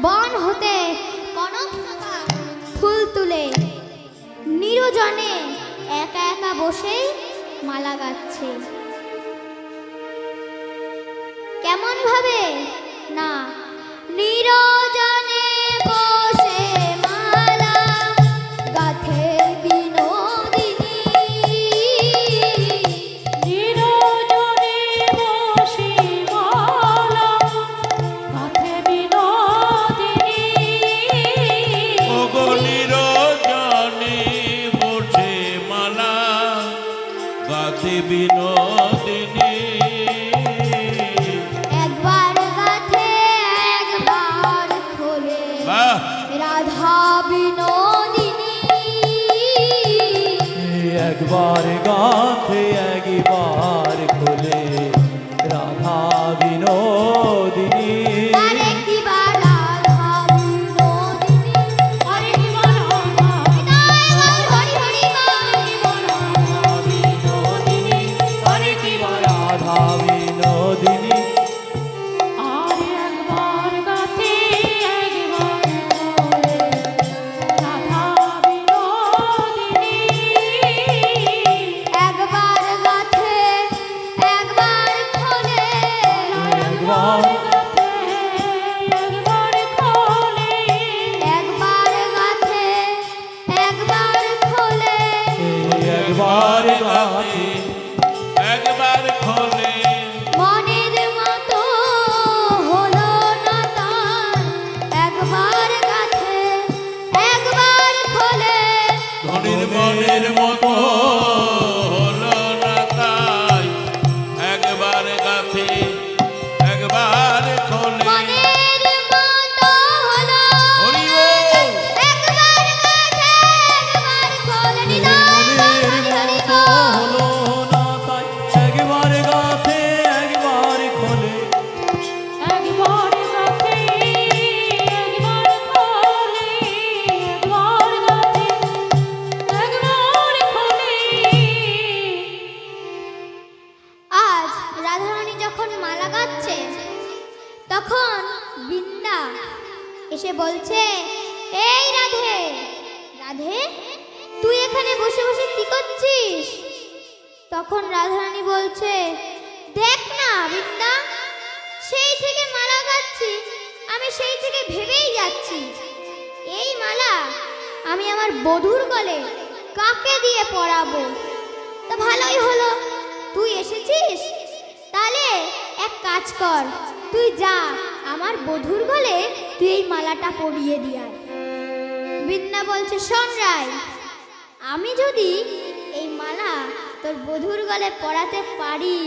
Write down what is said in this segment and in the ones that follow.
বন হতে কনক ফুল তুলে নিরজনে একা একা বসে মালা গাচ্ছে। কেমন ভাবে না, নিরজনে বসে মালা গাথে বিনোদিনী, নিরজনে বসে মালা গাথে বিনোদিনী। ওগো নিরজনে বসে মালা গাথে বিনোদিনী, একবার গাথে একবার খোলে বাহ! রাধা বিনোদিনী, একবার গাথে একবার খোলে রাধা বিনোদিনী। আরে কি বা রাধা বিনোদিনী, আরে কি রাধা বিদায় বল হরি হরি বল। বিনোদিনী, আরে কি রাধা বিনোদিনী। আর একবার গাথে একবার খোলে রাধা বিনোদিনী। একবার গাথে একবার খোলে একবার গাথে একবার খোলে, একবার গাথে একবার খোলে একবার গাথে একবার খোলে, মনের মতো হলো না তার, একবার গাথে একবার খোলে ধনির মনের মতো হলো না তাই, একবার গাথে একবার খোলে। মনের মতো হলো হরি বল! একবার গাথে একবার খোলে নিদায় বল হরি হরি মতো বল। হলো না তাই, একবার গাথে একবার খোলে। একবার গাথে একবার খোলে, একবার গাথে একবার খোলে। আজ রাধারানী যখন মালা গাচ্ছে তখন বৃন্দা এসে বলছে, এই রাধে রাধে, তুই এখানে বসে বসে কি করছিস? তখন রাধারানী বলছে, দেখ না বৃন্দা, সেই থেকে মালা গাচ্ছি, আমি সেই থেকে ভেবেই যাচ্ছি এই মালা আমি আমার বধূর গলে কাকে দিয়ে পরাবো। তা ভালোই হলো তুই এসেছিস, তাহলে এক কাজ কর, তুই যা আমার বধূর গলে তুই এই মালাটা পরিয়ে দিয়ে আয়। বৃন্দা বলছে, শোন রায়, আমি যদি এই মালা তোর বধূর গলে পরাতে পারি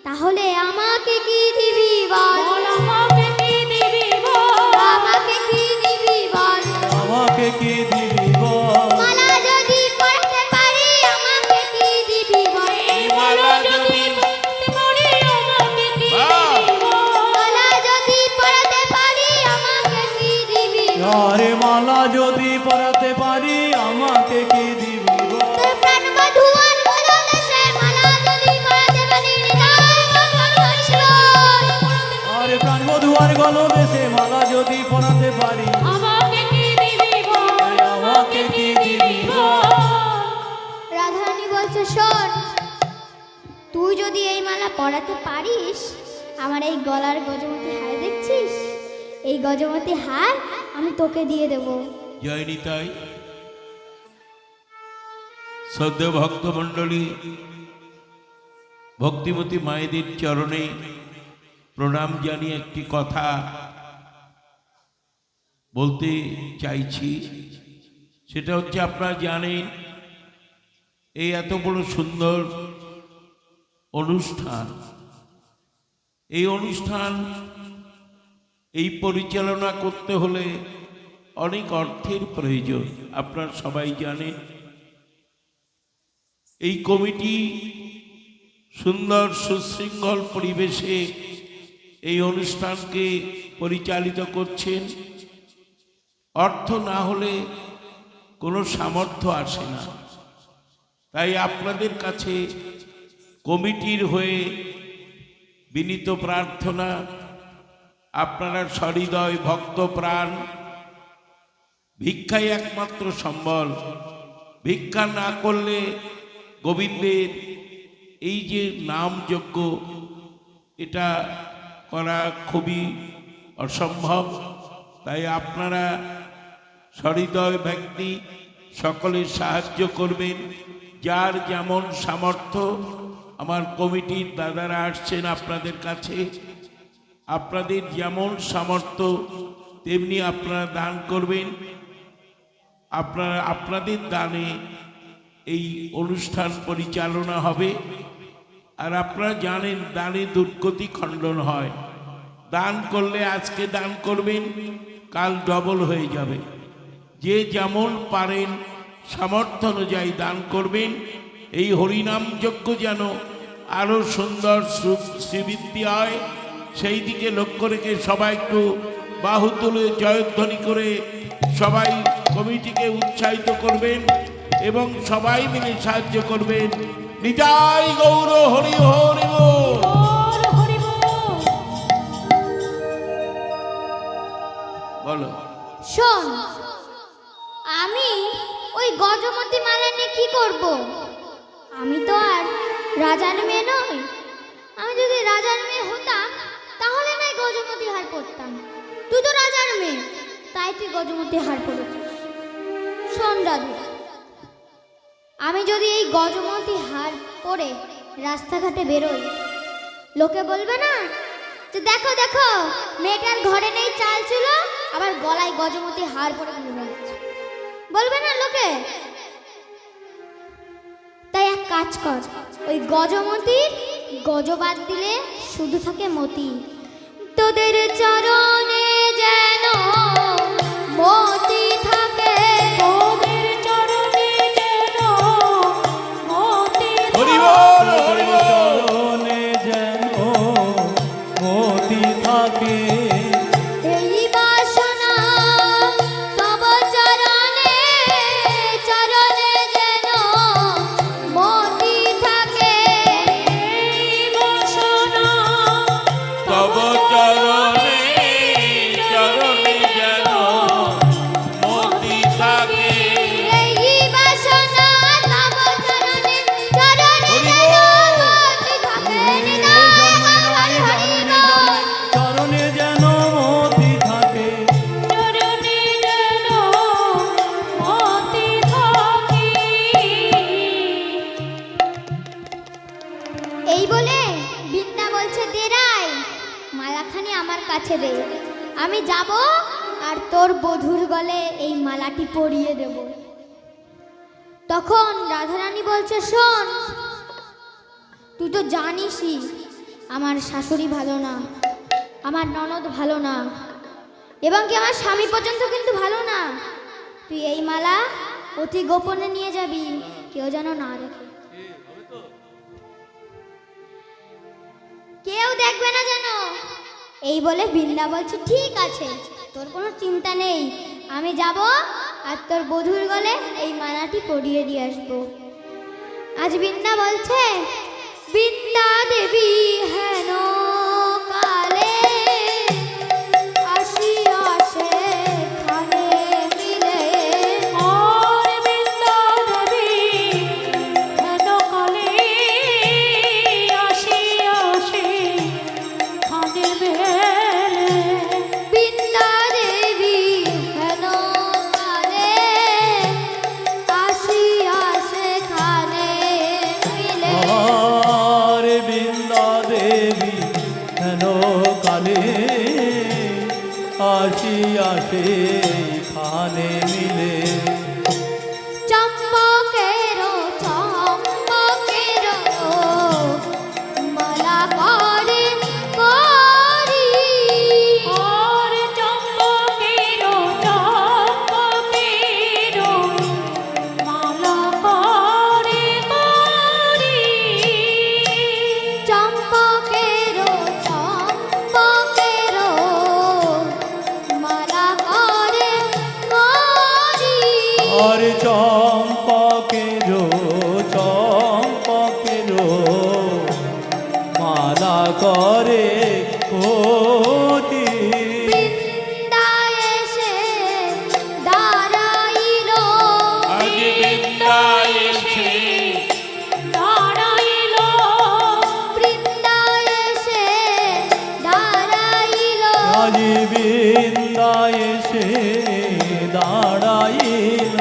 তাহলে আমাকে কি দিবি বল? বল আমাকে কি দিবি বল? আমাকে কি দিবি বল? আমাকে কি দিবি বল? মালা যদি পরাতে পারি আমাকে কি দিবি বল? এই মালা যদি পড়তে পারি আমাকে কি বাহ! দিবি বল? মালা যদি পরাতে পারি আমাকে কি দিবি বল? আরে মালা যদি পরাতে পারি আমাকে কি দিবি বল? তোর প্রাণবধূ আর ভালোদেসে মালা যদি পরাতে পারি নিতাই বল হরি বল। আরে প্রাণবধূ আর গলদেশে মালা যদি পরাতে পারি আমাকে কি দিবি বল? আমাকে কি দিবি বল? রাধারানী বলছে, শোন, তুই যদি এই মালা পরাতে পারিস, আমার এই গলার গজমতি হার দেখছিস, এই গজমতি হার আমি তোকে দিয়ে দেব। জয় নিতাই। শ্রদ্ধেয় ভক্তমণ্ডলী, ভক্তিমতী মায়েদের চরণে প্রণাম জানিয়ে একটি কথা বলতে চাইছি। সেটা হচ্ছে, আপনারা জানেন এই এত বড় সুন্দর অনুষ্ঠান, এই অনুষ্ঠান এই পরিচালনা করতে হলে অনেক অর্থের প্রয়োজন। আপনারা সবাই জানেন এই কমিটি সুন্দর সুশৃঙ্খল পরিবেশে এই অনুষ্ঠানকে পরিচালিত করছেন। অর্থ না হলে কোনো সামর্থ্য আসে না। তাই আপনাদের কাছে কমিটির হয়ে বিনীত প্রার্থনা, আপনারা সহৃদয় ভক্ত প্রাণ, ভিক্ষাই একমাত্র সম্বল। ভিক্ষা না করলে গোবিন্দের এই যে নাম যজ্ঞ, এটা করা খুবই অসম্ভব। তাই আপনারা সহৃদয় ব্যক্তি সকলের সাহায্য করবেন, যার যেমন সামর্থ্য। আমার কমিটির দাদারা আসছেন আপনাদের কাছে, আপনাদের যেমন সামর্থ্য তেমনি আপনারা দান করবেন। আপনাদের দানে এই অনুষ্ঠান পরিচালনা হবে। আর আপনারা জানেন দানে দুর্গতি খণ্ডন হয়। দান করলে আজকে দান করবেন, কাল ডবল হয়ে যাবে। যে যেমন পারেন সামর্থ্য অনুযায়ী দান করবেন। এই হরিনাম যজ্ঞ যেন আরো সুন্দর শ্রীবৃদ্ধি হয়, সেই দিকে লক্ষ্য রেখে সবাই একটু বাহু তুলে জয়ধ্বনি করে সবাই কমিটিকে উৎসাহিত করবেন এবং সবাই মিলে সাহায্য করবেন। নিতাই গৌর হরি হরি বল। ওর হরি বল। বলো। শোন, আমি ওই গজমতি মালা নিয়ে কি করব? আমি তো আর রাজার মেয়ে নই। আমি যদি রাজার মেয়ে হতাম তাহলে নাই গজমতি হার পরতাম। তুই তো রাজার মেয়ে, তাই তুই গজমতি হার পরেছিস। শোন দাদু, আমি যদি এই গজমতি হার পরে রাস্তাঘাটে বেরোই, লোকে বলবে না যে দেখো দেখো মেয়েটার ঘরে নেই চাল ছিল, আবার গলায় গজমতি হার পরে ঘুরে বেড়াচ্ছে? বলবে না লোকে? তাই এক কাজ কর, ওই গজমতির গজবাদ দিলে শুধু থাকে মতি। তোদের চরণে যেন মতি থাকে, তোদের চরণে যেন মতি হরি বল হরি বল। চরণে যেন মতি থাকে, এই বাসনা তব চরণে চরণে যেন মতি থাকে। এই বাসনা তব চরণে চরণে যেন মতি থাকে। এই বাসনা তব চরণে চরণে হরি যেন বল। মতি থাকে। নিতাই হরি বল। চরণে যেন মতি থাকে। চরণে যেন মতি থাকে। এই বলে বিন্দা বলছে, দেরাই মালাখানি আমার কাছে দে, আমি যাব আর তোর বধূর গলে এই মালাটি পরিয়ে দেব। তখন রাধারানী বলছে, শোন, তুই তো জানিসই আমার শাশুড়ি ভালো না, আমার ননদ ভালো না, এবং কি আমার স্বামী পর্যন্ত কিন্তু ভালো না। তুই এই মালা অতি গোপনে নিয়ে যাবি, কেউ যেন না দেখে, কেউ দেখবে না যেন। এই বলে বিন্দা বলছে, ঠিক আছে, তোর কোনো চিন্তা নেই, আমি যাব আর তোর বধূর গলে এই মালাটি পরিয়ে দিয়ে আসবো। আজ বিন্দা বলছে, বিন্দা দেবী হেন কালে আসিয়া সেখানে মিলে। আর বৃন্দা দেবী হেন কালে আসিয়াছে খানে বেলে। বিন্দা দেবী হেন কালে আসিয়া সেখানে মিলে। আর বৃন্দা দেবী হেন কালে আসিয়াছে খানে মিলে। চম্পকের চম্পকের মালা করে করি। আর চম্পকের চম্পকের মালা করে করি। চম্পকের চম্পকের মালা করে করি। আর চম্পকের চম্পকের মালা করে করি। আজি বৃন্দা এসে দাঁড়াইল